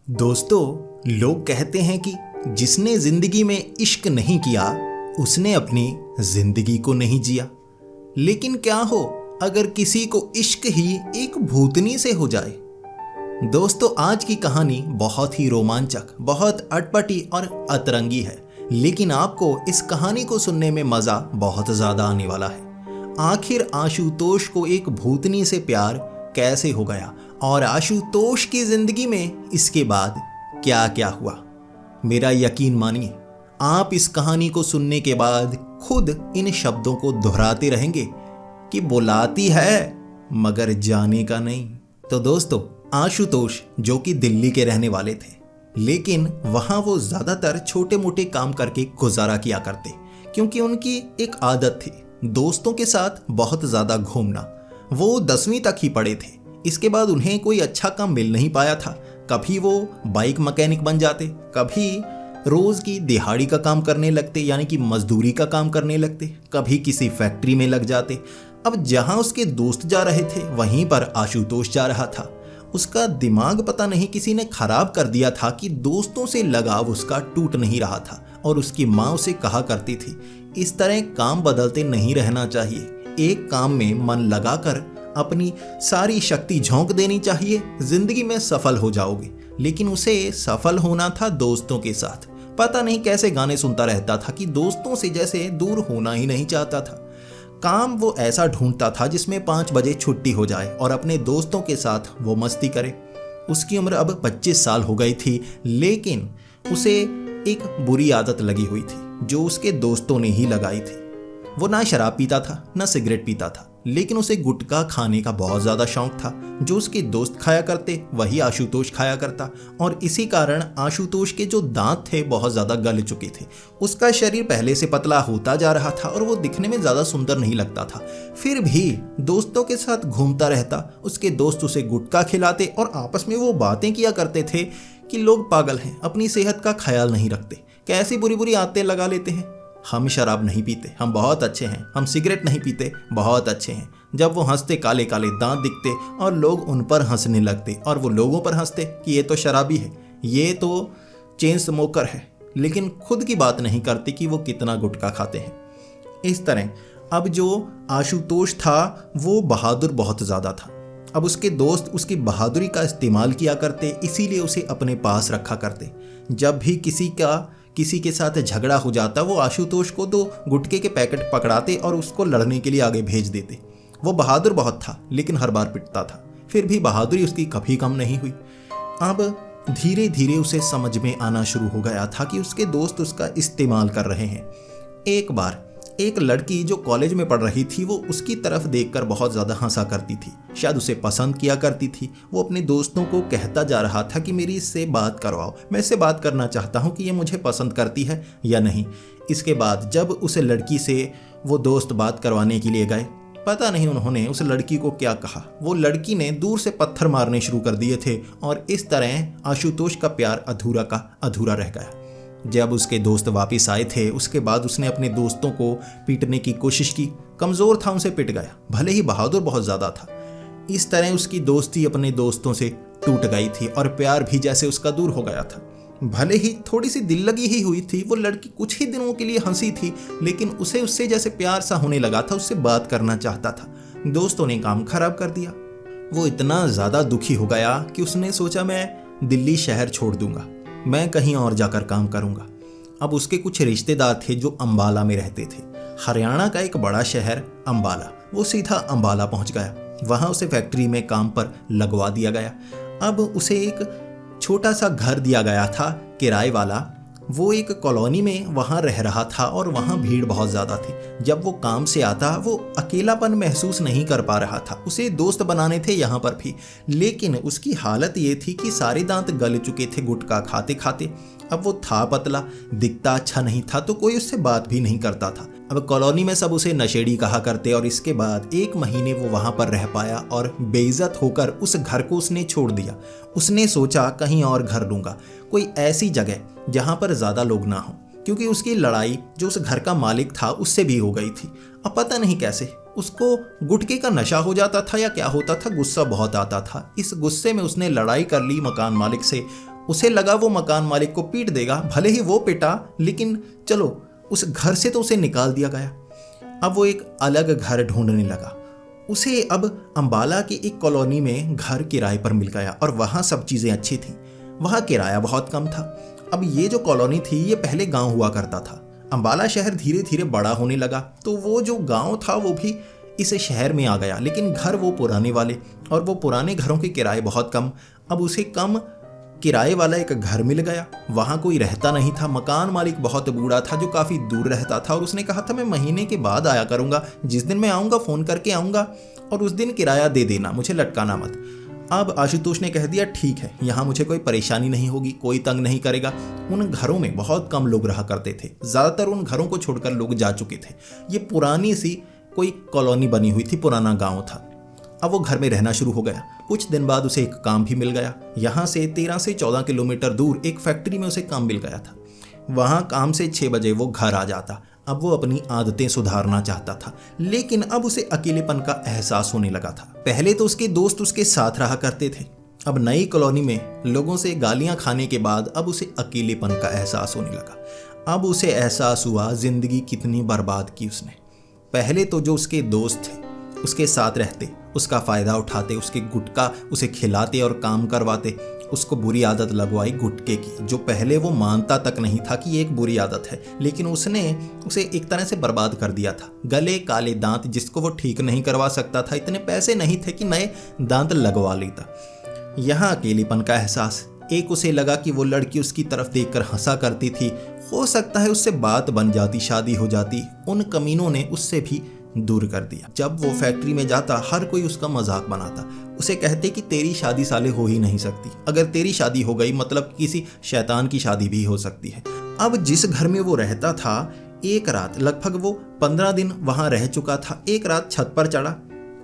दोस्तों, लोग कहते हैं कि जिसने जिंदगी में इश्क नहीं किया उसने अपनी जिंदगी को नहीं जिया। लेकिन क्या हो अगर किसी को इश्क ही एक भूतनी से हो जाए। दोस्तों, आज की कहानी बहुत ही रोमांचक, बहुत अटपटी और अतरंगी है, लेकिन आपको इस कहानी को सुनने में मजा बहुत ज्यादा आने वाला है। आखिर आशुतोष को एक भूतनी से प्यार कैसे हो गया और आशुतोष की जिंदगी में इसके बाद क्या क्या हुआ। मेरा यकीन मानिए, आप इस कहानी को सुनने के बाद खुद इन शब्दों को दोहराते रहेंगे कि बुलाती है मगर जाने का नहीं। तो दोस्तों, आशुतोष जो कि दिल्ली के रहने वाले थे, लेकिन वहां वो ज्यादातर छोटे मोटे काम करके गुजारा किया करते, क्योंकि उनकी एक आदत थी दोस्तों के साथ बहुत ज्यादा घूमना। वो 10वीं तक ही पढ़े थे, इसके बाद उन्हें कोई अच्छा काम मिल नहीं पाया था। कभी वो बाइक मैकेनिक बन जाते, कभी रोज की दिहाड़ी का काम करने लगते, यानी कि मजदूरी का काम करने लगते, कभी किसी फैक्ट्री में लग जाते। अब जहां उसके दोस्त जा रहे थे वहीं पर आशुतोष जा रहा था। उसका दिमाग पता नहीं किसी ने खराब कर दिया था कि दोस्तों से लगाव उसका टूट नहीं रहा था। और उसकी माँ उसे कहा करती थी, इस तरह काम बदलते नहीं रहना चाहिए, एक काम में मन लगाकर अपनी सारी शक्ति झोंक देनी चाहिए, जिंदगी में सफल हो जाओगे। लेकिन उसे सफल होना था दोस्तों के साथ। पता नहीं कैसे गाने सुनता रहता था कि दोस्तों से जैसे दूर होना ही नहीं चाहता था। काम वो ऐसा ढूंढता था जिसमें 5 बजे छुट्टी हो जाए और अपने दोस्तों के साथ वो मस्ती करे। उसकी उम्र अब 25 साल हो गई थी, लेकिन उसे एक बुरी आदत लगी हुई थी जो उसके दोस्तों ने ही लगाई थी। वो ना शराब पीता था, ना सिगरेट पीता था, लेकिन उसे गुटखा खाने का बहुत ज्यादा शौक था। जो उसके दोस्त खाया करते वही आशुतोष खाया करता, और इसी कारण आशुतोष के जो दांत थे बहुत ज्यादा गल चुके थे। उसका शरीर पहले से पतला होता जा रहा था और वो दिखने में ज्यादा सुंदर नहीं लगता था। फिर भी दोस्तों के साथ घूमता रहता, उसके दोस्त उसे गुटखा खिलाते और आपस में वो बातें किया करते थे कि लोग पागल हैं, अपनी सेहत का ख्याल नहीं रखते, कैसी बुरी बुरी आदतें लगा लेते हैं। हम शराब नहीं पीते, हम बहुत अच्छे हैं, हम सिगरेट नहीं पीते, बहुत अच्छे हैं। जब वो हंसते काले काले दांत दिखते और लोग उन पर हंसने लगते, और वो लोगों पर हंसते कि ये तो शराबी है, ये तो चेन स्मोकर है, लेकिन खुद की बात नहीं करते कि वो कितना गुटखा खाते हैं। इस तरह अब जो आशुतोष था वो बहादुर बहुत ज़्यादा था। अब उसके दोस्त उसकी बहादुरी का इस्तेमाल किया करते, इसीलिए उसे अपने पास रखा करते। जब भी किसी के साथ झगड़ा हो जाता, वो आशुतोष को 2 गुटखे के पैकेट पकड़ाते और उसको लड़ने के लिए आगे भेज देते। वो बहादुर बहुत था, लेकिन हर बार पिटता था। फिर भी बहादुरी उसकी कभी कम नहीं हुई। अब धीरे धीरे उसे समझ में आना शुरू हो गया था कि उसके दोस्त उसका इस्तेमाल कर रहे हैं। एक बार एक लड़की जो कॉलेज में पढ़ रही थी, वो उसकी तरफ देखकर बहुत ज़्यादा हंसा करती थी, शायद उसे पसंद किया करती थी। वो अपने दोस्तों को कहता जा रहा था कि मेरी इससे बात करवाओ, मैं इससे बात करना चाहता हूँ कि ये मुझे पसंद करती है या नहीं। इसके बाद जब उस लड़की से वो दोस्त बात करवाने के लिए गए, पता नहीं उन्होंने उस लड़की को क्या कहा, वो लड़की ने दूर से पत्थर मारने शुरू कर दिए थे, और इस तरह आशुतोष का प्यार अधूरा का अधूरा रह गया। जब उसके दोस्त वापस आए थे, उसके बाद उसने अपने दोस्तों को पीटने की कोशिश की। कमज़ोर था, उनसे पिट गया, भले ही बहादुर बहुत ज़्यादा था। इस तरह उसकी दोस्ती अपने दोस्तों से टूट गई थी और प्यार भी जैसे उसका दूर हो गया था। भले ही थोड़ी सी दिल लगी ही हुई थी, वो लड़की कुछ ही दिनों के लिए हंसी थी, लेकिन उसे उससे जैसे प्यार सा होने लगा था, उससे बात करना चाहता था। दोस्तों ने काम खराब कर दिया। वो इतना ज़्यादा दुखी हो गया कि उसने सोचा, मैं दिल्ली शहर छोड़ दूंगा, मैं कहीं और जाकर काम करूंगा। अब उसके कुछ रिश्तेदार थे जो अंबाला में रहते थे। हरियाणा का एक बड़ा शहर अंबाला। वो सीधा अंबाला पहुंच गया। वहां उसे फैक्ट्री में काम पर लगवा दिया गया। अब उसे एक छोटा सा घर दिया गया था किराए वाला। वो एक कॉलोनी में वहाँ रह रहा था और वहाँ भीड़ बहुत ज़्यादा थी। जब वो काम से आता, वो अकेलापन महसूस नहीं कर पा रहा था। उसे दोस्त बनाने थे यहाँ पर भी, लेकिन उसकी हालत ये थी कि सारे दांत गल चुके थे गुटखा खाते खाते। अब वो था पतला, दिखता अच्छा नहीं था, तो कोई उससे बात भी नहीं करता था। अब कॉलोनी में सब उसे नशेड़ी कहा करते, और इसके बाद 1 महीने वो वहाँ पर रह पाया और बेइज्जत होकर उस घर को उसने छोड़ दिया। उसने सोचा कहीं और घर लूँगा, कोई ऐसी जगह जहाँ पर ज़्यादा लोग ना हो, क्योंकि उसकी लड़ाई जो उस घर का मालिक था उससे भी हो गई थी। अब पता नहीं कैसे उसको गुटखे का नशा हो जाता था या क्या होता था, गुस्सा बहुत आता था। इस गुस्से में उसने लड़ाई कर ली मकान मालिक से उसे लगा वो मकान मालिक को पीट देगा, भले ही वो पिटा, लेकिन चलो उस घर से तो उसे निकाल दिया गया। अब वो एक अलग घर ढूंढने लगा। उसे अब अंबाला की एक कॉलोनी में घर किराए पर मिल गया और वहाँ सब चीज़ें अच्छी थी। वहाँ किराया बहुत कम था। अब ये जो कॉलोनी थी ये पहले गांव हुआ करता था। अंबाला शहर धीरे धीरे बड़ा होने लगा तो वो जो गांव था वो भी इस शहर में आ गया, लेकिन घर वो पुराने वाले, और वो पुराने घरों के किराए बहुत कम। अब उसे कम किराए वाला एक घर मिल गया। वहाँ कोई रहता नहीं था। मकान मालिक बहुत बूढ़ा था जो काफ़ी दूर रहता था और उसने कहा था मैं महीने के बाद आया करूँगा, जिस दिन मैं आऊँगा फ़ोन करके आऊँगा और उस दिन किराया दे देना, मुझे लटकाना मत। अब आशुतोष ने कह दिया ठीक है, यहाँ मुझे कोई परेशानी नहीं होगी, कोई तंग नहीं करेगा। उन घरों में बहुत कम लोग रहा करते थे, ज़्यादातर उन घरों को छोड़कर लोग जा चुके थे। ये पुरानी सी कोई कॉलोनी बनी हुई थी, पुराना गांव था। अब वो घर में रहना शुरू हो गया। कुछ दिन बाद उसे एक काम भी मिल गया। यहाँ से 13 से 14 किलोमीटर दूर एक फैक्ट्री में उसे काम मिल गया था। वहाँ काम से 6 बजे वो घर आ जाता। अब वो अपनी आदतें सुधारना चाहता था, लेकिन अब उसे अकेलेपन का एहसास होने लगा था। पहले तो उसके दोस्त उसके साथ रहा करते थे, अब नई कॉलोनी में लोगों से गालियां खाने के बाद अब उसे अकेलेपन का एहसास होने लगा। अब उसे एहसास हुआ जिंदगी कितनी बर्बाद की उसने। पहले तो जो उसके दोस्त थे उसके साथ रहते, उसका फ़ायदा उठाते, उसके गुटखा उसे खिलाते और काम करवाते, उसको बुरी आदत लगवाई गुटखे की, जो पहले वो मानता तक नहीं था कि ये एक बुरी आदत है, लेकिन उसने उसे एक तरह से बर्बाद कर दिया था। गले काले दांत जिसको वो ठीक नहीं करवा सकता था, इतने पैसे नहीं थे कि नए दांत लगवा लेता। यहाँ अकेलेपन का एहसास। एक उसे लगा कि वो लड़की उसकी तरफ देखकर हंसा करती थी, हो सकता है उससे बात बन जाती, शादी हो जाती। उन कमीनों ने उससे भी दूर कर दिया। जब वो फैक्ट्री में जाता हर कोई उसका मजाक बनाता, उसे कहते कि तेरी शादी साले हो ही नहीं सकती, अगर तेरी शादी हो गई मतलब किसी शैतान की शादी भी हो सकती है। अब जिस घर में वो रहता था, एक रात लगभग वो 15 दिन वहां रह चुका था, एक रात छत पर चढ़ा।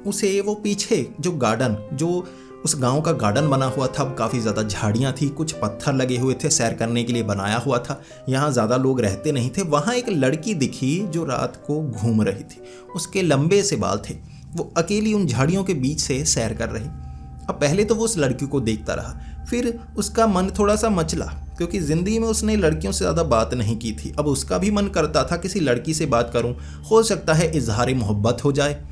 उसे वो पीछे जो गार्डन, जो उस गांव का गार्डन बना हुआ था, काफ़ी ज़्यादा झाड़ियाँ थी, कुछ पत्थर लगे हुए थे, सैर करने के लिए बनाया हुआ था। यहाँ ज़्यादा लोग रहते नहीं थे। वहाँ एक लड़की दिखी जो रात को घूम रही थी। उसके लंबे से बाल थे। वो अकेली उन झाड़ियों के बीच से सैर कर रही। अब पहले तो वो उस लड़की को देखता रहा, फिर उसका मन थोड़ा सा मचला, क्योंकि ज़िंदगी में उसने लड़कियों से ज़्यादा बात नहीं की थी। अब उसका भी मन करता था किसी लड़की से बात करूँ, हो सकता है इजहार मोहब्बत हो जाए।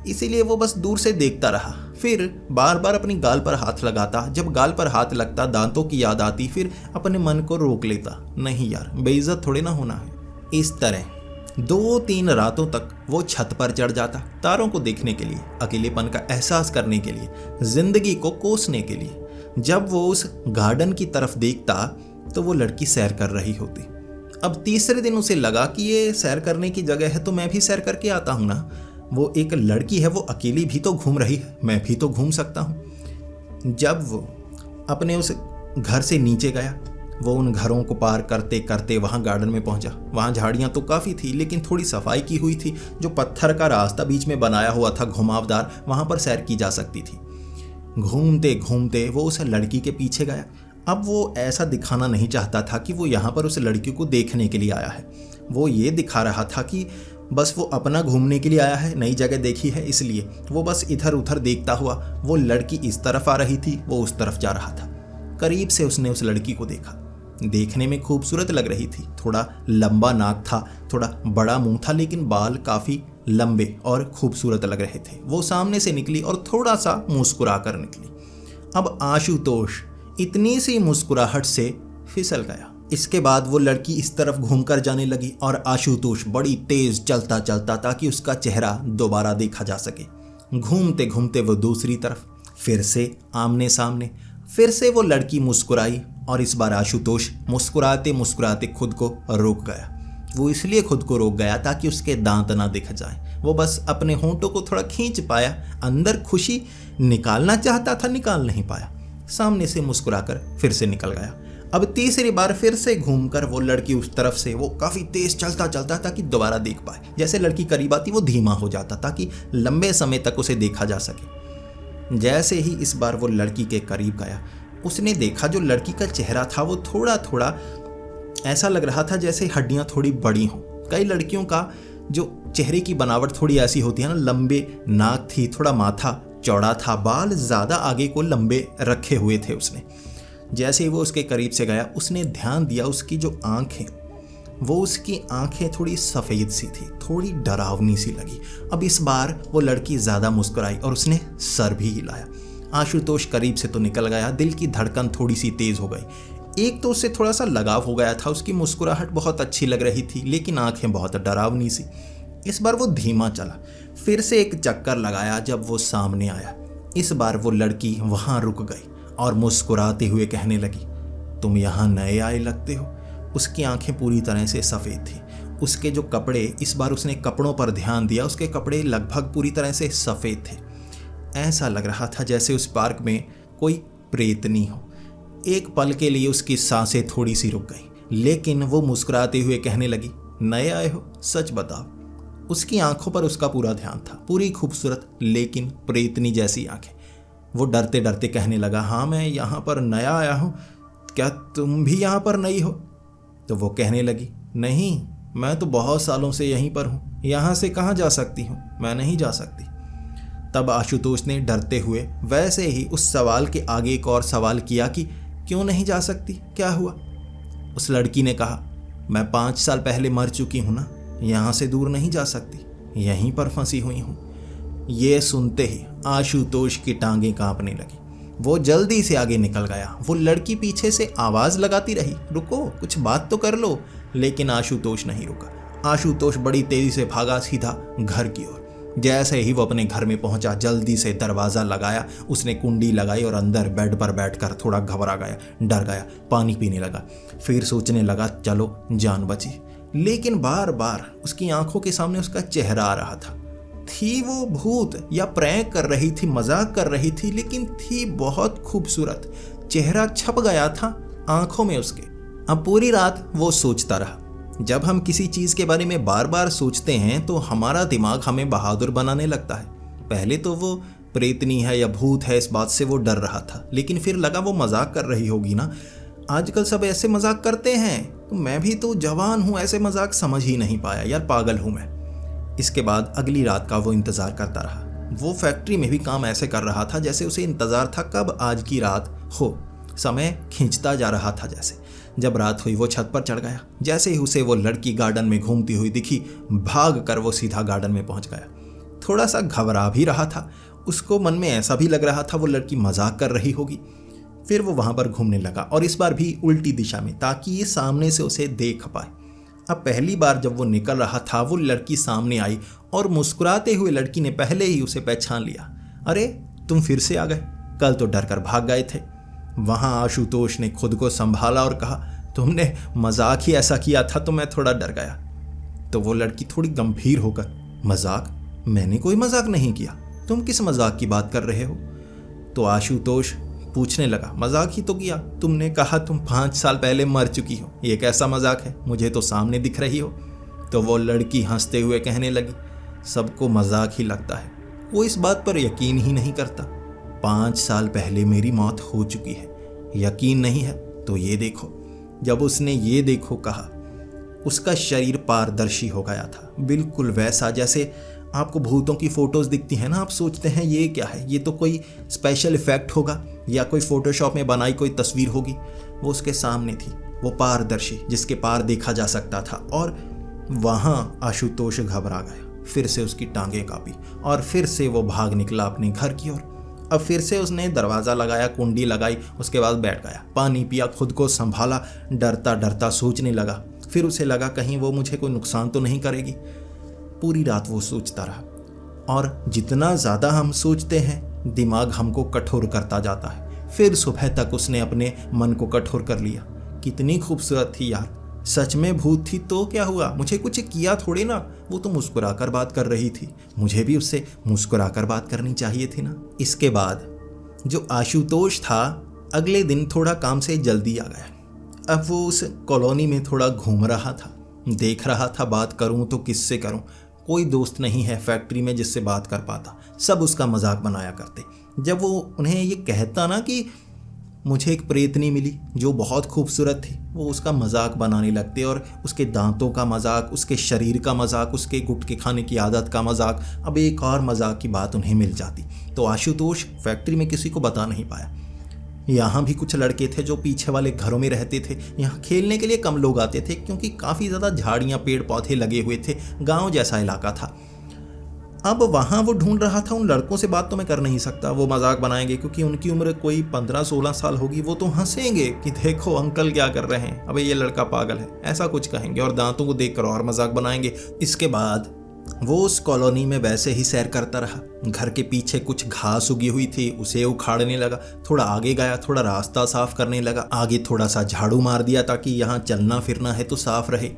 इसीलिए वो बस दूर से देखता रहा। फिर बार बार अपनी गाल पर हाथ लगाता। जब गाल पर हाथ लगता दांतों की याद आती, फिर अपने मन को रोक लेता, नहीं यार बेइज्जत थोड़े ना होना है। इस तरह 2-3 रातों तक वो छत पर चढ़ जाता, तारों को देखने के लिए, अकेलेपन का एहसास करने के लिए, जिंदगी को कोसने के लिए। जब वो उस गार्डन की तरफ देखता तो वो लड़की सैर कर रही होती। अब तीसरे दिन उसे लगा कि ये सैर करने की जगह है तो मैं भी सैर करके आता हूँ ना। वो एक लड़की है, वो अकेली भी तो घूम रही है, मैं भी तो घूम सकता हूँ। जब वो अपने उस घर से नीचे गया, वो उन घरों को पार करते करते वहाँ गार्डन में पहुँचा। वहाँ झाड़ियाँ तो काफ़ी थी, लेकिन थोड़ी सफाई की हुई थी। जो पत्थर का रास्ता बीच में बनाया हुआ था घुमावदार, वहाँ पर सैर की जा सकती थी। घूमते घूमते वो उस लड़की के पीछे गया। अब वो ऐसा दिखाना नहीं चाहता था कि वो यहाँ पर उस लड़की को देखने के लिए आया है। वो ये दिखा रहा था कि बस वो अपना घूमने के लिए आया है, नई जगह देखी है, इसलिए वो बस इधर उधर देखता हुआ। वो लड़की इस तरफ आ रही थी, वो उस तरफ जा रहा था। करीब से उसने उस लड़की को देखा। देखने में खूबसूरत लग रही थी। थोड़ा लंबा नाक था, थोड़ा बड़ा मुंह था, लेकिन बाल काफ़ी लंबे और खूबसूरत लग रहे थे। वो सामने से निकली और थोड़ा सा मुस्कुरा कर निकली। अब आशुतोष इतनी सी मुस्कुराहट से फिसल गया। इसके बाद वो लड़की इस तरफ घूमकर जाने लगी और आशुतोष बड़ी तेज चलता चलता ताकि उसका चेहरा दोबारा देखा जा सके। घूमते घूमते वो दूसरी तरफ, फिर से आमने सामने, फिर से वो लड़की मुस्कुराई और इस बार आशुतोष मुस्कुराते मुस्कुराते खुद को रोक गया। वो इसलिए खुद को रोक गया ताकि उसके दांत ना दिख जाए। वो बस अपने होंठों को थोड़ा खींच पाया, अंदर खुशी निकालना चाहता था, निकाल नहीं पाया। सामने से मुस्कुराकर फिर से निकल गया। अब तीसरी बार फिर से घूमकर वो लड़की उस तरफ से वो काफ़ी तेज चलता चलता ताकि दोबारा देख पाए। जैसे लड़की करीब आती वो धीमा हो जाता ताकि लंबे समय तक उसे देखा जा सके। जैसे ही इस बार वो लड़की के करीब गया, उसने देखा जो लड़की का चेहरा था वो थोड़ा थोड़ा ऐसा लग रहा था जैसे हड्डियाँ थोड़ी बड़ी हों। कई लड़कियों का जो चेहरे की बनावट थोड़ी ऐसी होती है ना, लंबे नाक थी, थोड़ा माथा चौड़ा था, बाल ज़्यादा आगे को लंबे रखे हुए थे उसने। जैसे ही वो उसके करीब से गया उसने ध्यान दिया उसकी जो आँखें, वो उसकी आंखें थोड़ी सफ़ेद सी थी, थोड़ी डरावनी सी लगी। अब इस बार वो लड़की ज़्यादा मुस्कुराई और उसने सर भी हिलाया। आशुतोष करीब से तो निकल गया, दिल की धड़कन थोड़ी सी तेज़ हो गई। एक तो उससे थोड़ा सा लगाव हो गया था, उसकी मुस्कुराहट बहुत अच्छी लग रही थी, लेकिन आंखें बहुत डरावनी सी। इस बार वो धीमा चला, फिर से एक चक्कर लगाया। जब वो सामने आया, इस बार वो लड़की वहाँ रुक गई और मुस्कुराते हुए कहने लगी, तुम यहाँ नए आए लगते हो। उसकी आंखें पूरी तरह से सफ़ेद थी। उसके जो कपड़े, इस बार उसने कपड़ों पर ध्यान दिया, उसके कपड़े लगभग पूरी तरह से सफ़ेद थे। ऐसा लग रहा था जैसे उस पार्क में कोई प्रेतनी हो। एक पल के लिए उसकी सांसें थोड़ी सी रुक गई, लेकिन वो मुस्कुराते हुए कहने लगी, नए आए हो, सच बताओ। उसकी आंखों पर उसका पूरा ध्यान था, पूरी खूबसूरत लेकिन प्रेतनी जैसी आंखें। वो डरते डरते कहने लगा, हाँ मैं यहाँ पर नया आया हूँ, क्या तुम भी यहाँ पर नई हो? तो वो कहने लगी, नहीं, मैं तो बहुत सालों से यहीं पर हूँ, यहाँ से कहाँ जा सकती हूँ, मैं नहीं जा सकती। तब आशुतोष ने डरते हुए वैसे ही उस सवाल के आगे एक और सवाल किया कि क्यों नहीं जा सकती, क्या हुआ? उस लड़की ने कहा, मैं 5 साल पहले मर चुकी हूँ ना, यहाँ से दूर नहीं जा सकती, यहीं पर फंसी हुई हूँ। ये सुनते ही आशुतोष की टांगें कांपने लगी। वो जल्दी से आगे निकल गया। वो लड़की पीछे से आवाज़ लगाती रही, रुको, कुछ बात तो कर लो, लेकिन आशुतोष नहीं रुका। आशुतोष बड़ी तेज़ी से भागा सीधा घर की ओर। जैसे ही वो अपने घर में पहुंचा, जल्दी से दरवाज़ा लगाया, उसने कुंडी लगाई और अंदर बेड पर बैठकर थोड़ा घबरा गया, डर गया, पानी पीने लगा। फिर सोचने लगा, चलो जान बची। लेकिन बार बार उसकी आंखों के सामने उसका चेहरा आ रहा था। थी वो भूत या प्रैंक कर रही थी, मजाक कर रही थी, लेकिन थी बहुत खूबसूरत। चेहरा छप गया था आंखों में उसके। अब पूरी रात वो सोचता रहा। जब हम किसी चीज़ के बारे में बार बार सोचते हैं तो हमारा दिमाग हमें बहादुर बनाने लगता है। पहले तो वो प्रेतनी है या भूत है इस बात से वो डर रहा था, लेकिन फिर लगा वो मजाक कर रही होगी ना। आजकल सब ऐसे मजाक करते हैं, तो मैं भी तो जवान हूँ, ऐसे मजाक समझ ही नहीं पाया, यार पागल हूँ मैं। इसके बाद अगली रात का वो इंतज़ार करता रहा। वो फैक्ट्री में भी काम ऐसे कर रहा था जैसे उसे इंतज़ार था कब आज की रात हो। समय खींचता जा रहा था जैसे। जब रात हुई वो छत पर चढ़ गया। जैसे ही उसे वो लड़की गार्डन में घूमती हुई दिखी, भाग कर वो सीधा गार्डन में पहुंच गया। थोड़ा सा घबरा भी रहा था, उसको मन में ऐसा भी लग रहा था वो लड़की मजाक कर रही होगी। फिर वो वहाँ पर घूमने लगा और इस बार भी उल्टी दिशा में, ताकि ये सामने से उसे देख पाए। अब पहली बार जब वो निकल रहा था वो लड़की सामने आई और मुस्कुराते हुए लड़की ने पहले ही उसे पहचान लिया। अरे तुम फिर से आ गए, कल तो डर कर भाग गए थे। वहाँ आशुतोष ने खुद को संभाला और कहा, तुमने मजाक ही ऐसा किया था तो मैं थोड़ा डर गया। तो वो लड़की थोड़ी गंभीर होकर, मजाक? मैंने कोई मजाक नहीं किया, तुम किस मजाक की बात कर रहे हो? तो आशुतोष पूछने लगा, मजाक ही तो किया, तुमने कहा तुम 5 साल पहले मर चुकी हो, ये कैसा मजाक है, मुझे तो सामने दिख रही हो। तो वो लड़की हंसते हुए कहने लगी, सबको मजाक ही लगता है, वो इस बात पर यकीन ही नहीं करता। 5 साल पहले मेरी मौत हो चुकी है, यकीन नहीं है तो ये देखो। जब उसने ये देखो कहा, उसका शरीर पारदर्शी हो गया था, बिल्कुल वैसा जैसे आपको भूतों की फोटोज़ दिखती हैं ना, आप सोचते हैं ये क्या है, ये तो कोई स्पेशल इफेक्ट होगा या कोई फोटोशॉप में बनाई कोई तस्वीर होगी। वो उसके सामने थी, वो पारदर्शी जिसके पार देखा जा सकता था। और वहाँ आशुतोष घबरा गया, फिर से उसकी टांगें कांपी और फिर से वो भाग निकला अपने घर की ओर। अब फिर से उसने दरवाज़ा लगाया, कुंडी लगाई, उसके बाद बैठ गया, पानी पिया, खुद को संभाला, डरता डरता सोचने लगा। फिर उसे लगा कहीं वो मुझे कोई नुकसान तो नहीं करेगी। पूरी रात वो सोचता रहा और जितना ज़्यादा हम सोचते हैं दिमाग हमको कठोर करता जाता है। फिर सुबह तक उसने अपने मन को कठोर कर लिया। कितनी खूबसूरत थी यार, सच में भूत थी तो क्या हुआ, मुझे कुछ किया थोड़ी ना, वो तो मुस्कुरा कर बात कर रही थी, मुझे भी उससे मुस्कुरा कर बात करनी चाहिए थी ना। इसके बाद जो आशुतोष था अगले दिन थोड़ा काम से जल्दी आ गया। अब वो उस कॉलोनी में थोड़ा घूम रहा था, देख रहा था बात करूं तो किससे करूं, कोई दोस्त नहीं है फैक्ट्री में जिससे बात कर पाता, सब उसका मजाक बनाया करते। जब वो उन्हें ये कहता ना कि मुझे एक प्रेतनी मिली जो बहुत खूबसूरत थी, वो उसका मजाक बनाने लगते और उसके दांतों का मजाक, उसके शरीर का मजाक, उसके गुटखे खाने की आदत का मजाक। अब एक और मजाक की बात उन्हें मिल जाती तो आशुतोष फैक्ट्री में किसी को बता नहीं पाया। यहाँ भी कुछ लड़के थे जो पीछे वाले घरों में रहते थे। यहाँ खेलने के लिए कम लोग आते थे क्योंकि काफ़ी ज़्यादा झाड़ियाँ पेड़ पौधे लगे हुए थे, गांव जैसा इलाका था। अब वहाँ वो ढूंढ रहा था, उन लड़कों से बात तो मैं कर नहीं सकता, वो मजाक बनाएंगे क्योंकि उनकी उम्र कोई 15-16 साल होगी। वो तो हंसेंगे कि देखो अंकल क्या कर रहे हैं, अबे ये लड़का पागल है, ऐसा कुछ कहेंगे और दांतों को देखकर और मजाक बनाएंगे। इसके बाद वो उस कॉलोनी में वैसे ही सैर करता रहा। घर के पीछे कुछ घास उगी हुई थी, उसे उखाड़ने लगा। थोड़ा आगे गया, थोड़ा रास्ता साफ करने लगा। आगे थोड़ा सा झाड़ू मार दिया ताकि यहाँ चलना फिरना है तो साफ रहे।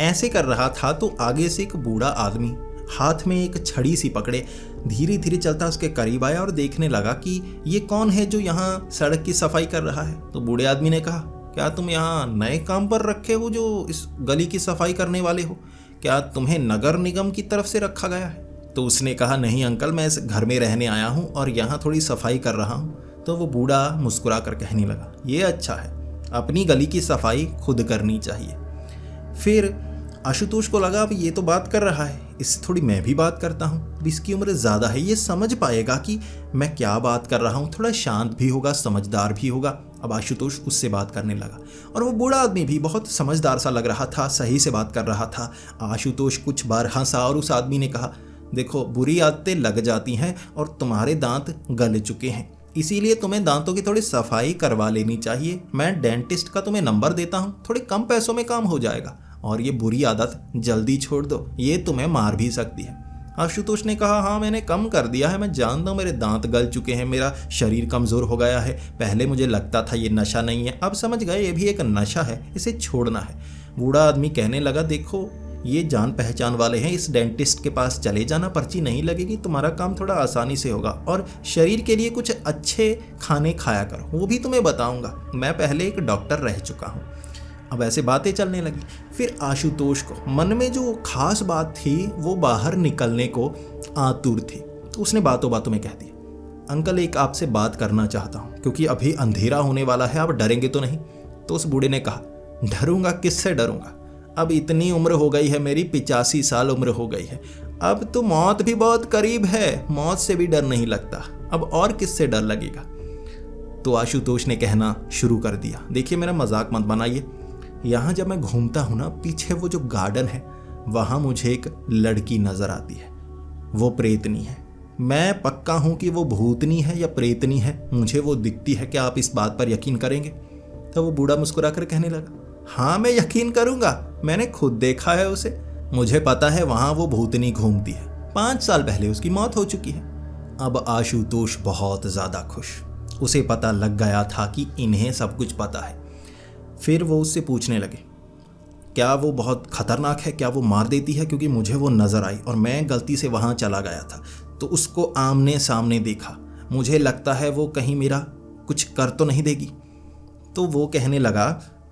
ऐसे कर रहा था तो आगे से एक बूढ़ा आदमी हाथ में एक छड़ी सी पकड़े धीरे धीरे चलता उसके करीब आया और देखने लगा कि ये कौन है जो यहाँ सड़क की सफाई कर रहा है। तो बूढ़े आदमी ने कहा, क्या तुम यहाँ नए काम पर रखे हो जो इस गली की सफाई करने वाले हो? क्या तुम्हें नगर निगम की तरफ से रखा गया है? तो उसने कहा, नहीं अंकल, मैं इस घर में रहने आया हूँ और यहाँ थोड़ी सफाई कर रहा हूँ। तो वो बूढ़ा मुस्कुरा कर कहने लगा, ये अच्छा है, अपनी गली की सफाई खुद करनी चाहिए। फिर आशुतोष को लगा अब ये तो बात कर रहा है, इससे थोड़ी मैं भी बात करता हूँ। अब इसकी उम्र ज़्यादा है, ये समझ पाएगा कि मैं क्या बात कर रहा हूँ, थोड़ा शांत भी होगा, समझदार भी होगा। अब आशुतोष उससे बात करने लगा और वो बूढ़ा आदमी भी बहुत समझदार सा लग रहा था, सही से बात कर रहा था। आशुतोष कुछ बार हंसा और उस आदमी ने कहा, देखो बुरी आदतें लग जाती हैं और तुम्हारे दांत गल चुके हैं, इसीलिए तुम्हें दांतों की थोड़ी सफाई करवा लेनी चाहिए। मैं डेंटिस्ट का तुम्हें नंबर देता हूँ, थोड़े कम पैसों में काम हो जाएगा और ये बुरी आदत जल्दी छोड़ दो, ये तुम्हें मार भी सकती है। आशुतोष ने कहा, हाँ मैंने कम कर दिया है, मैं जानता हूँ मेरे दांत गल चुके हैं, मेरा शरीर कमज़ोर हो गया है। पहले मुझे लगता था ये नशा नहीं है, अब समझ गए ये भी एक नशा है, इसे छोड़ना है। बूढ़ा आदमी कहने लगा, देखो ये जान पहचान वाले हैं, इस डेंटिस्ट के पास चले जाना, पर्ची नहीं लगेगी, तुम्हारा काम थोड़ा आसानी से होगा और शरीर के लिए कुछ अच्छे खाने खाया करो, वो भी तुम्हें बताऊंगा, मैं पहले एक डॉक्टर रह चुका हूँ। अब ऐसे बातें चलने लगी। फिर आशुतोष को मन में जो खास बात थी वो बाहर निकलने को आतुर थी, तो उसने बातों बातों में कह दिया, अंकल एक आपसे बात करना चाहता हूँ, क्योंकि अभी अंधेरा होने वाला है, आप डरेंगे तो नहीं? तो उस बूढ़े ने कहा, डरूंगा किससे डरूंगा, अब इतनी उम्र हो गई है मेरी, 85 साल उम्र हो गई है, अब तो मौत भी बहुत करीब है, मौत से भी डर नहीं लगता, अब और किससे डर लगेगा? तो आशुतोष ने कहना शुरू कर दिया, देखिए मेरा मजाक मत बनाइए, यहाँ जब मैं घूमता हूँ ना, पीछे वो जो गार्डन है वहाँ मुझे एक लड़की नज़र आती है, वो प्रेतनी है। मैं पक्का हूँ कि वो भूतनी है या प्रेतनी है, मुझे वो दिखती है, क्या आप इस बात पर यकीन करेंगे? तो वो बूढ़ा मुस्कुरा कर कहने लगा, हाँ मैं यकीन करूँगा, मैंने खुद देखा है उसे, मुझे पता है वहाँ वो भूतनी घूमती है, 5 साल पहले उसकी मौत हो चुकी है। अब आशुतोष बहुत ज़्यादा खुश, उसे पता लग गया था कि इन्हें सब कुछ पता है। फिर वो उससे पूछने लगे, क्या वो बहुत खतरनाक है, क्या वो मार देती है? क्योंकि मुझे वो नज़र आई और मैं गलती से वहाँ चला गया था, तो उसको आमने सामने देखा, मुझे लगता है वो कहीं मेरा कुछ कर तो नहीं देगी। तो वो कहने लगा,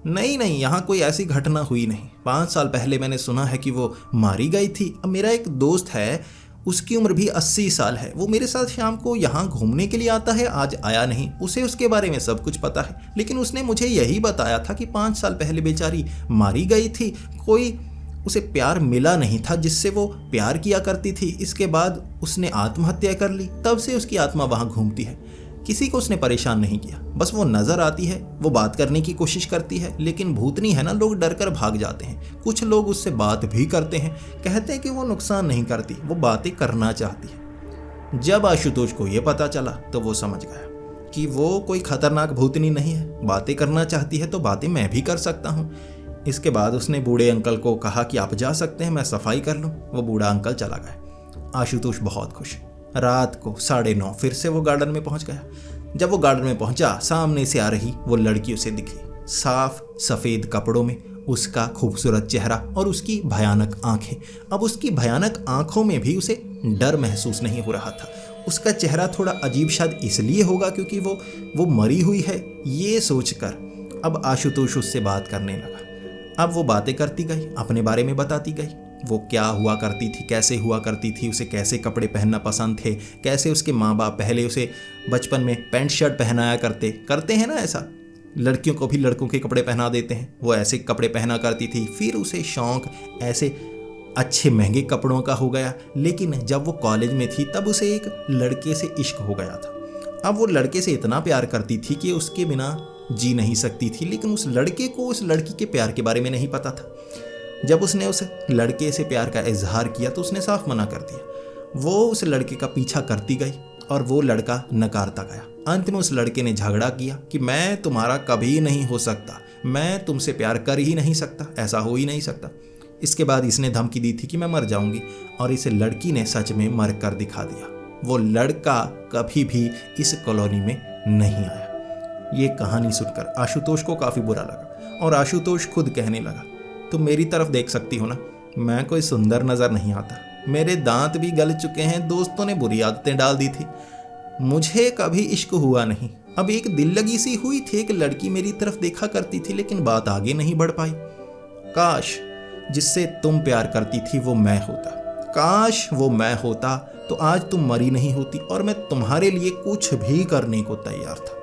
नहीं नहीं, यहाँ कोई ऐसी घटना हुई नहीं, 5 साल पहले मैंने सुना है कि वो मारी गई थी। अब मेरा एक दोस्त है, उसकी उम्र भी 80 साल है, वो मेरे साथ शाम को यहाँ घूमने के लिए आता है, आज आया नहीं, उसे उसके बारे में सब कुछ पता है, लेकिन उसने मुझे यही बताया था कि 5 साल पहले बेचारी मारी गई थी, कोई उसे प्यार मिला नहीं था जिससे वो प्यार किया करती थी, इसके बाद उसने आत्महत्या कर ली, तब से उसकी आत्मा वहाँ घूमती है, किसी को उसने परेशान नहीं किया, बस वो नज़र आती है, वो बात करने की कोशिश करती है, लेकिन भूतनी है ना, लोग डर कर भाग जाते हैं। कुछ लोग उससे बात भी करते हैं, कहते हैं कि वो नुकसान नहीं करती, वो बातें करना चाहती है। जब आशुतोष को ये पता चला तो वो समझ गया कि वो कोई खतरनाक भूतनी नहीं है, बातें करना चाहती है तो बातें मैं भी कर सकता हूँ। इसके बाद उसने बूढ़े अंकल को कहा कि आप जा सकते हैं, मैं सफाई कर लूँ। वो बूढ़ा अंकल चला गया। आशुतोष बहुत खुश। रात को 9:30 फिर से वो गार्डन में पहुंच गया। जब वो गार्डन में पहुंचा, सामने से आ रही वो लड़की उसे दिखी, साफ सफ़ेद कपड़ों में, उसका खूबसूरत चेहरा और उसकी भयानक आंखें। अब उसकी भयानक आंखों में भी उसे डर महसूस नहीं हो रहा था। उसका चेहरा थोड़ा अजीब शायद इसलिए होगा क्योंकि वो मरी हुई है, ये सोचकर अब आशुतोष उससे बात करने लगा। अब वो बातें करती गई, अपने बारे में बताती गई, वो क्या हुआ करती थी, कैसे हुआ करती थी, उसे कैसे कपड़े पहनना पसंद थे, कैसे उसके माँ बाप पहले उसे बचपन में पैंट शर्ट पहनाया करते हैं ना, ऐसा लड़कियों को भी लड़कों के कपड़े पहना देते हैं, वो ऐसे कपड़े पहना करती थी। फिर उसे शौक़ ऐसे अच्छे महंगे कपड़ों का हो गया, लेकिन जब वो कॉलेज में थी तब उसे एक लड़के से इश्क हो गया था। अब वो लड़के से इतना प्यार करती थी कि उसके बिना जी नहीं सकती थी, लेकिन उस लड़के को उस लड़की के प्यार के बारे में नहीं पता था। जब उसने उस लड़के से प्यार का इजहार किया तो उसने साफ मना कर दिया। वो उस लड़के का पीछा करती गई और वो लड़का नकारता गया। अंत में उस लड़के ने झगड़ा किया कि मैं तुम्हारा कभी नहीं हो सकता, मैं तुमसे प्यार कर ही नहीं सकता, ऐसा हो ही नहीं सकता। इसके बाद इसने धमकी दी थी कि मैं मर जाऊंगी, और इस लड़की ने सच में मर कर दिखा दिया। वो लड़का कभी भी इस कॉलोनी में नहीं आया। ये कहानी सुनकर आशुतोष को काफ़ी बुरा लगा और आशुतोष खुद कहने लगा, तुम मेरी तरफ देख सकती हो ना, मैं कोई सुंदर नज़र नहीं आता, मेरे दांत भी गल चुके हैं, दोस्तों ने बुरी आदतें डाल दी थी, मुझे कभी इश्क हुआ नहीं। अब एक दिल लगी सी हुई थी, एक लड़की मेरी तरफ देखा करती थी, लेकिन बात आगे नहीं बढ़ पाई। काश जिससे तुम प्यार करती थी वो मैं होता, काश वो मैं होता तो आज तुम मरी नहीं होती और मैं तुम्हारे लिए कुछ भी करने को तैयार था।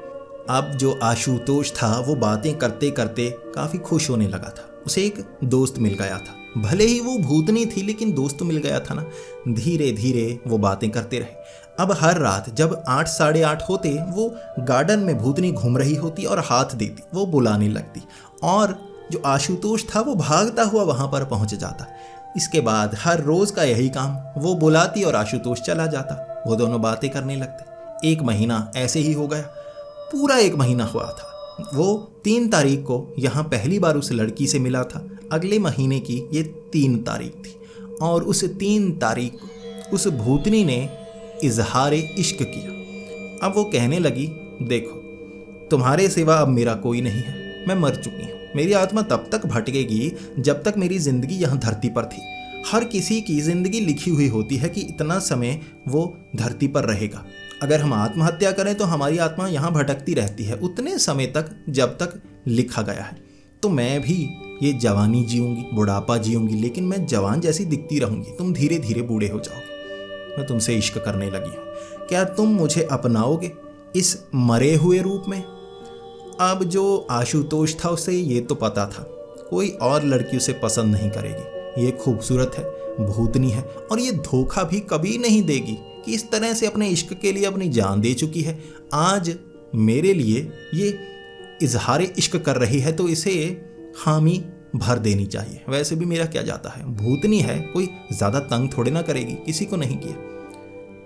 अब जो आशुतोष था वो बातें करते करते काफ़ी खुश होने लगा था। उसे एक दोस्त मिल गया था, भले ही वो भूतनी थी लेकिन दोस्त मिल गया था ना। धीरे धीरे वो बातें करते रहे। अब हर रात जब 8 साढ़े 8 होते वो गार्डन में भूतनी घूम रही होती और हाथ देती, वो बुलाने लगती और जो आशुतोष था वो भागता हुआ वहाँ पर पहुँच जाता। इसके बाद हर रोज़ का यही काम, वो बुलाती और आशुतोष चला जाता। वो दोनों बातें करने लगते। 1 महीना ऐसे ही हो गया, पूरा 1 महीना हुआ था। वो 3 तारीख को यहाँ पहली बार उस लड़की से मिला था। अगले महीने की ये 3 तारीख थी और उस 3 तारीख को उस भूतनी ने इजहार इश्क किया। अब वो कहने लगी, देखो तुम्हारे सिवा अब मेरा कोई नहीं है, मैं मर चुकी हूँ। मेरी आत्मा तब तक भटकेगी जब तक मेरी ज़िंदगी यहाँ धरती पर थी। हर किसी की ज़िंदगी लिखी हुई होती है कि इतना समय वो धरती पर रहेगा। अगर हम आत्महत्या करें तो हमारी आत्मा यहाँ भटकती रहती है उतने समय तक जब तक लिखा गया है। तो मैं भी ये जवानी जीऊँगी, बुढ़ापा जीऊँगी, लेकिन मैं जवान जैसी दिखती रहूँगी। तुम धीरे धीरे बूढ़े हो जाओगे। मैं तुमसे इश्क करने लगी हूँ, क्या तुम मुझे अपनाओगे इस मरे हुए रूप में? अब जो आशुतोष था उसे ये तो पता था कोई और लड़की उसे पसंद नहीं करेगी। ये खूबसूरत है, भूतनी है और ये धोखा भी कभी नहीं देगी कि इस तरह से अपने इश्क के लिए अपनी जान दे चुकी है। आज मेरे लिए ये इजहार इश्क कर रही है तो इसे हामी भर देनी चाहिए। वैसे भी मेरा क्या जाता है, भूतनी है, कोई ज़्यादा तंग थोड़े ना करेगी, किसी को नहीं किया।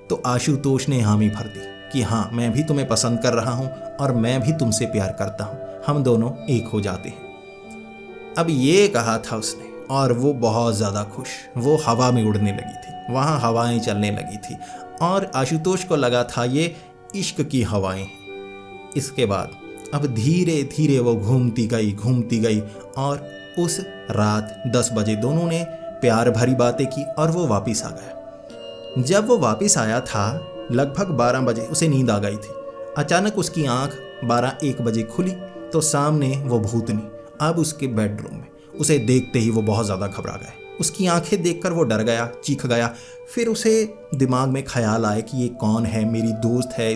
तो आशुतोष ने हामी भर दी कि हाँ मैं भी तुम्हें पसंद कर रहा हूँ और मैं भी तुमसे प्यार करता हूँ, हम दोनों एक हो जाते हैं। अब ये कहा था उसने और वो बहुत ज़्यादा खुश, वो हवा में उड़ने लगी थी, वहाँ हवाएं चलने लगी थी और आशुतोष को लगा था ये इश्क की हवाएं हैं। इसके बाद अब धीरे धीरे वो घूमती गई और उस रात 10 बजे दोनों ने प्यार भरी बातें की और वो वापस आ गया। जब वो वापस आया था लगभग 12 बजे उसे नींद आ गई थी। अचानक उसकी आंख 12-1 बजे खुली तो सामने वो भूतनी अब उसके बेडरूम में। उसे देखते ही वो बहुत ज़्यादा घबरा गए। उसकी आंखें देखकर वो डर गया, चीख गया। फिर उसे दिमाग में ख्याल आया कि ये कौन है, मेरी दोस्त है,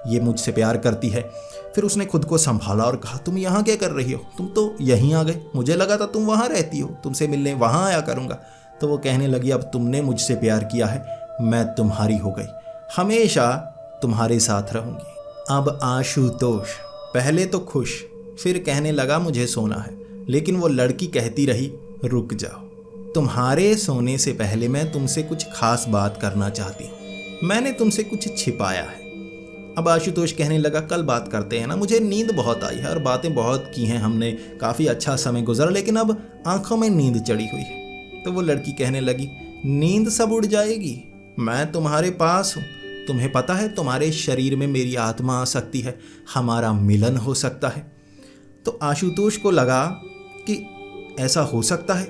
ये मुझसे प्यार करती है। फिर उसने खुद को संभाला और कहा, तुम यहाँ क्या कर रही हो? तुम तो यहीं आ गए, मुझे लगा था तुम वहाँ रहती हो, तुमसे मिलने वहाँ आया करूँगा। तो वो कहने लगी, अब तुमने मुझसे प्यार किया है, मैं तुम्हारी हो गई, हमेशा तुम्हारे साथ रहूँगी। अब आशुतोष पहले तो खुश, फिर कहने लगा मुझे सोना है, लेकिन वो लड़की कहती रही, रुक जाओ, तुम्हारे सोने से पहले मैं तुमसे कुछ खास बात करना चाहती हूँ, मैंने तुमसे कुछ छिपाया है। अब आशुतोष कहने लगा, कल बात करते हैं ना, मुझे नींद बहुत आई है और बातें बहुत की हैं हमने, काफ़ी अच्छा समय गुजरा, लेकिन अब आंखों में नींद चढ़ी हुई है। तो वो लड़की कहने लगी, नींद सब उड़ जाएगी, मैं तुम्हारे पास हूँ, तुम्हें पता है तुम्हारे शरीर में मेरी आत्मा आ सकती है, हमारा मिलन हो सकता है। तो आशुतोष को लगा कि ऐसा हो सकता है,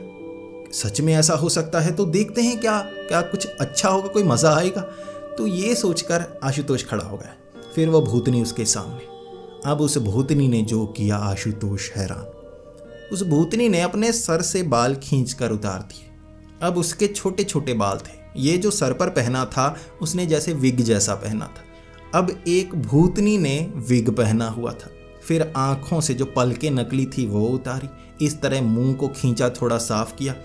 सच में ऐसा हो सकता है, तो देखते हैं क्या कुछ अच्छा होगा, कोई मज़ा आएगा। तो ये सोचकर आशुतोष खड़ा हो गया। फिर वो भूतनी उसके सामने। अब उस भूतनी ने जो किया, आशुतोष हैरान। उस भूतनी ने अपने सर से बाल खींचकर उतार दिए। अब उसके छोटे छोटे बाल थे, ये जो सर पर पहना था उसने जैसे विग जैसा पहना था। अब एक भूतनी ने विग पहना हुआ था। फिर आँखों से जो पलकें नकली थी वो उतारी, इस तरह मुंह को खींचा, थोड़ा साफ किया।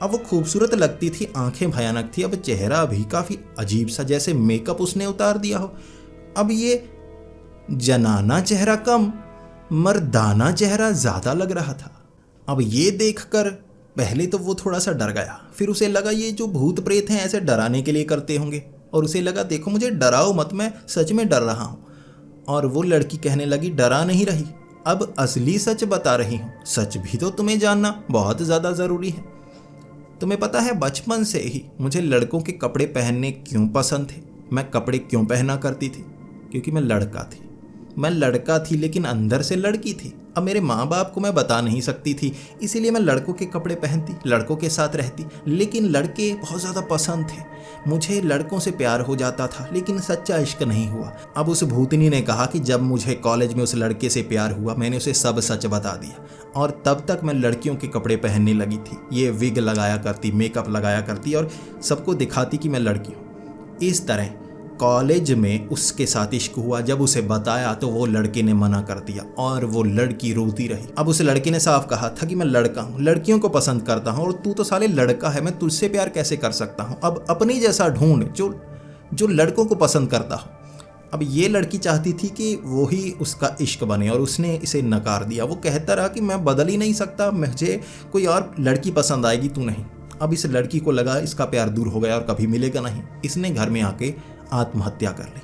अब वो खूबसूरत लगती थी, आंखें भयानक थी, अब चेहरा भी काफ़ी अजीब सा, जैसे मेकअप उसने उतार दिया हो। अब ये जनाना चेहरा कम, मर्दाना चेहरा ज़्यादा लग रहा था। अब ये देखकर पहले तो वो थोड़ा सा डर गया, फिर उसे लगा ये जो भूत प्रेत हैं ऐसे डराने के लिए करते होंगे, और उसे लगा देखो मुझे डराओ मत, मैं सच में डर रहा हूँ। और वो लड़की कहने लगी डरा नहीं रही, अब असली सच बता रही हूँ, सच भी तो तुम्हें जानना बहुत ज़्यादा ज़रूरी है। तुम्हें पता है बचपन से ही मुझे लड़कों के कपड़े पहनने क्यों पसंद थे, मैं कपड़े क्यों पहना करती थी? क्योंकि मैं लड़का थी लेकिन अंदर से लड़की थी। अब मेरे माँ बाप को मैं बता नहीं सकती थी, इसीलिए मैं लड़कों के कपड़े पहनती, लड़कों के साथ रहती। लेकिन लड़के बहुत ज़्यादा पसंद थे, मुझे लड़कों से प्यार हो जाता था, लेकिन सच्चा इश्क नहीं हुआ। अब उस भूतनी ने कहा कि जब मुझे कॉलेज में उस लड़के से प्यार हुआ, मैंने उसे सब सच बता दिया, और तब तक मैं लड़कियों के कपड़े पहनने लगी थी। ये विग लगाया करती, मेकअप लगाया करती और सबको दिखाती कि मैं लड़की हूँ। इस तरह कॉलेज में उसके साथ इश्क हुआ। जब उसे बताया तो वो लड़के ने मना कर दिया और वो लड़की रोती रही। अब उस लड़के ने साफ कहा था कि मैं लड़का हूँ, लड़कियों को पसंद करता हूँ, और तू तो साले लड़का है, मैं तुझसे प्यार कैसे कर सकता हूँ? अब अपनी जैसा ढूंढ जो लड़कों को पसंद करता हो। अब ये लड़की चाहती थी कि वो ही उसका इश्क बने, और उसने इसे नकार दिया। वो कहता रहा कि मैं बदल ही नहीं सकता, मुझे कोई और लड़की पसंद आएगी, तू नहीं। अब इस लड़की को लगा इसका प्यार दूर हो गया और कभी मिलेगा नहीं। इसने घर में आके आत्महत्या कर ली।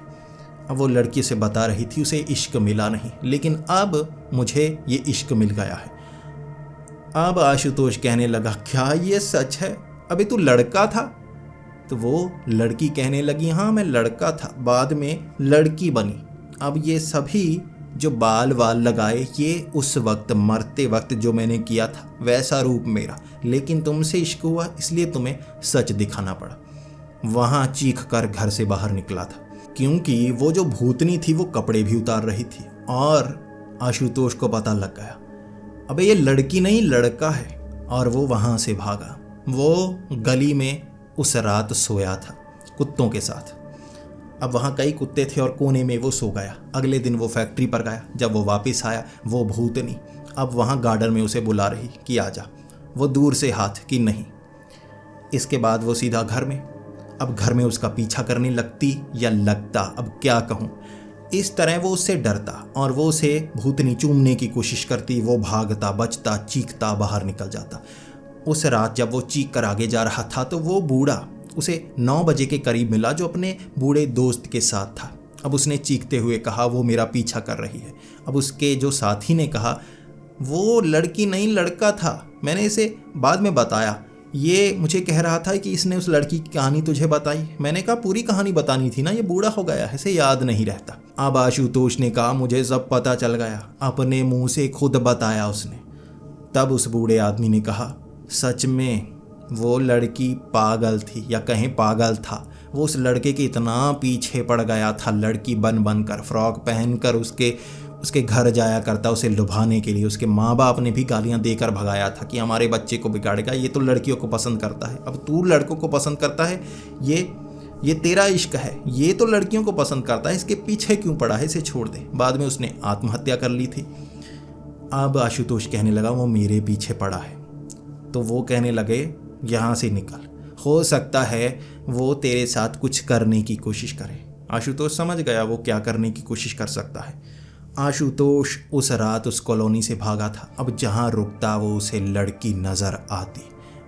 अब वो लड़की से बता रही थी उसे इश्क मिला नहीं, लेकिन अब मुझे ये इश्क मिल गया है। अब आशुतोष कहने लगा क्या ये सच है? अबे तू लड़का था? तो वो लड़की कहने लगी हाँ मैं लड़का था, बाद में लड़की बनी। अब ये सभी जो बाल वाल लगाए ये उस वक्त मरते वक्त जो मैंने किया था वैसा रूप मेरा, लेकिन तुमसे इश्क हुआ इसलिए तुम्हें सच दिखाना पड़ा। वहाँ चीख कर घर से बाहर निकला था, क्योंकि वो जो भूतनी थी वो कपड़े भी उतार रही थी, और आशुतोष को पता लग गया अबे ये लड़की नहीं लड़का है, और वो वहाँ से भागा। वो गली में उस रात सोया था कुत्तों के साथ। अब वहाँ कई कुत्ते थे और कोने में वो सो गया। अगले दिन वो फैक्ट्री पर गया। जब वो वापस आया वो भूतनी अब वहाँ गार्डन में उसे बुला रही कि आजा। वो दूर से हाथ कि नहीं। इसके बाद वो सीधा घर में। अब घर में उसका पीछा करने लगती या लगता, अब क्या कहूँ। इस तरह वो उससे डरता और वो उसे भूतनी चूमने की कोशिश करती। वो भागता, बचता, चीखता बाहर निकल जाता। उस रात जब वो चीख कर आगे जा रहा था तो वो बूढ़ा उसे 9 बजे के करीब मिला जो अपने बूढ़े दोस्त के साथ था। अब उसने चीखते हुए कहा वो मेरा पीछा कर रही है। अब उसके जो साथी ने कहा वो लड़की नहीं लड़का था, मैंने इसे बाद में बताया। ये मुझे कह रहा था कि इसने उस लड़की की कहानी तुझे बताई। मैंने कहा पूरी कहानी बतानी थी ना, ये बूढ़ा हो गया है, इसे याद नहीं रहता। अब आशुतोष ने कहा मुझे सब पता चल गया, अपने मुंह से खुद बताया उसने। तब उस बूढ़े आदमी ने कहा सच में वो लड़की पागल थी, या कहें पागल था। वो उस लड़के के इतना पीछे पड़ गया था, लड़की बन बन कर, फ्रॉक पहनकर उसके घर जाया करता उसे लुभाने के लिए। उसके माँ बाप ने भी गालियाँ देकर भगाया था कि हमारे बच्चे को बिगाड़ेगा, ये तो लड़कियों को पसंद करता है। अब तू लड़कों को पसंद करता है, ये तेरा इश्क है, ये तो लड़कियों को पसंद करता है, इसके पीछे क्यों पड़ा है, इसे छोड़ दे। बाद में उसने आत्महत्या कर ली थी। अब आशुतोष कहने लगा वो मेरे पीछे पड़ा है। तो वो कहने लगे यहाँ से निकल, हो सकता है वो तेरे साथ कुछ करने की कोशिश करे। आशुतोष समझ गया वो क्या करने की कोशिश कर सकता है। आशुतोष उस रात उस कॉलोनी से भागा था। अब जहाँ रुकता वो उसे लड़की नज़र आती,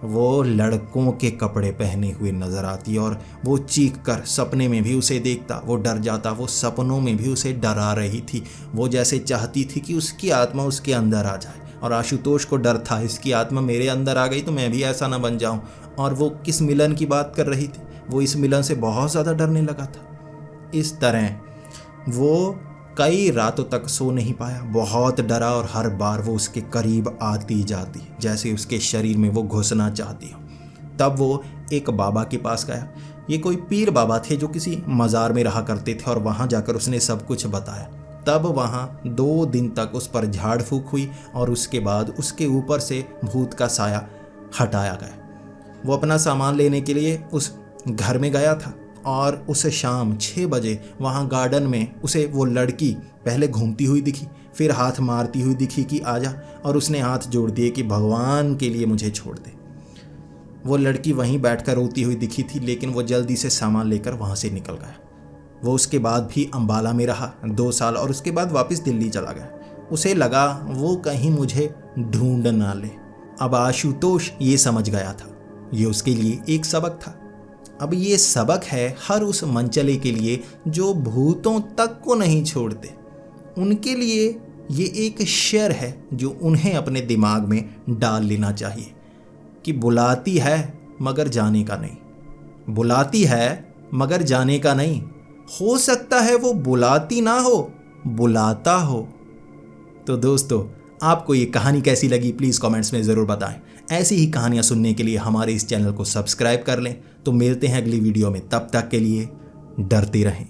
वो लड़कों के कपड़े पहने हुए नज़र आती, और वो चीख कर सपने में भी उसे देखता। वो डर जाता, वो सपनों में भी उसे डरा रही थी। वो जैसे चाहती थी कि उसकी आत्मा उसके अंदर आ जाए, और आशुतोष को डर था इसकी आत्मा मेरे अंदर आ गई तो मैं भी ऐसा ना बन जाऊं। और वो किस मिलन की बात कर रही थी, वो इस मिलन से बहुत ज़्यादा डरने लगा था। इस तरह वो कई रातों तक सो नहीं पाया, बहुत डरा, और हर बार वो उसके करीब आती जाती जैसे उसके शरीर में वो घुसना चाहती हो। तब वो एक बाबा के पास गया। ये कोई पीर बाबा थे जो किसी मज़ार में रहा करते थे, और वहाँ जाकर उसने सब कुछ बताया। तब वहाँ 2 दिन तक उस पर झाड़ फूक हुई, और उसके बाद उसके ऊपर से भूत का साया हटाया गया। वो अपना सामान लेने के लिए उस घर में गया था, और उसे शाम 6 बजे वहाँ गार्डन में उसे वो लड़की पहले घूमती हुई दिखी, फिर हाथ मारती हुई दिखी कि आजा, और उसने हाथ जोड़ दिए कि भगवान के लिए मुझे छोड़ दे। वो लड़की वहीं बैठकर रोती हुई दिखी थी, लेकिन वो जल्दी से सामान लेकर वहाँ से निकल गया। वो उसके बाद भी अंबाला में रहा 2 साल और उसके बाद वापस दिल्ली चला गया। उसे लगा वो कहीं मुझे ढूंढ ना ले। अब आशुतोष ये समझ गया था, ये उसके लिए एक सबक था। अब ये सबक है हर उस मनचले के लिए जो भूतों तक को नहीं छोड़ते। उनके लिए ये एक शेर है जो उन्हें अपने दिमाग में डाल लेना चाहिए कि बुलाती है मगर जाने का नहीं, बुलाती है मगर जाने का नहीं। हो सकता है वो बुलाती ना हो, बुलाता हो। तो दोस्तों, आपको ये कहानी कैसी लगी प्लीज़ कमेंट्स में ज़रूर बताएं। ऐसी ही कहानियाँ सुनने के लिए हमारे इस चैनल को सब्सक्राइब कर लें। तो मिलते हैं अगली वीडियो में, तब तक के लिए डरते रहें।